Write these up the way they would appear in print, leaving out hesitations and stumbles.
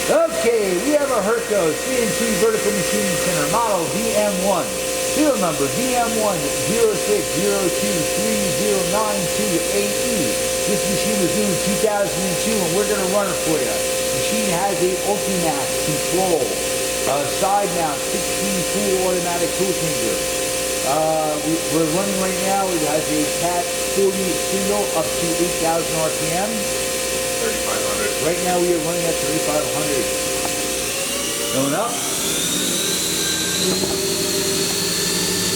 Okay, we have a Hurco Cnc vertical machining center, model VM1, serial number VM-1-06023092AE. This machine was new in 2002 and we're going to run it for you. The machine has a ULTIMAX control, side mount, 16-tool automatic tool changer. We're running right now, it has a Cat 40 spindle up to 8,000 RPM. 3,500. Right now we are running at 3,500. Going up.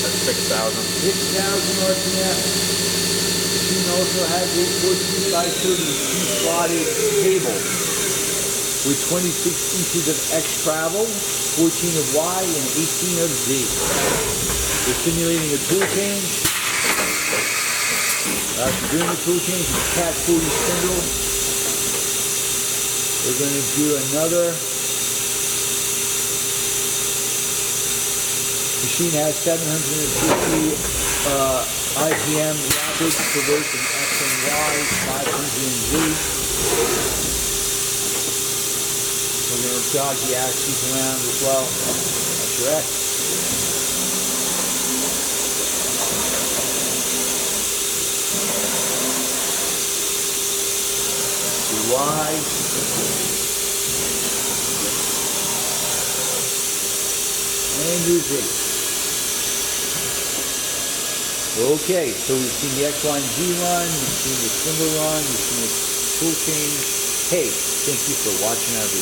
That's 6,000. 6,000 RPM. Machine also has a 14x32 slotted cable with 26 inches of X travel, 14 of Y, and 18 of Z. We're simulating a tool change. After doing the tool change, it's Cat 40 spindle. We're going to do another. Machine has 750 IPM rapid traversing X and Y, 500 and Z. We're going to jog the axes around as well. That's your X. Y. And your Z. Okay, so we've seen the X, Y, and Z run, we've seen the spindle run, we've seen the tool change. Hey, thank you for watching our video.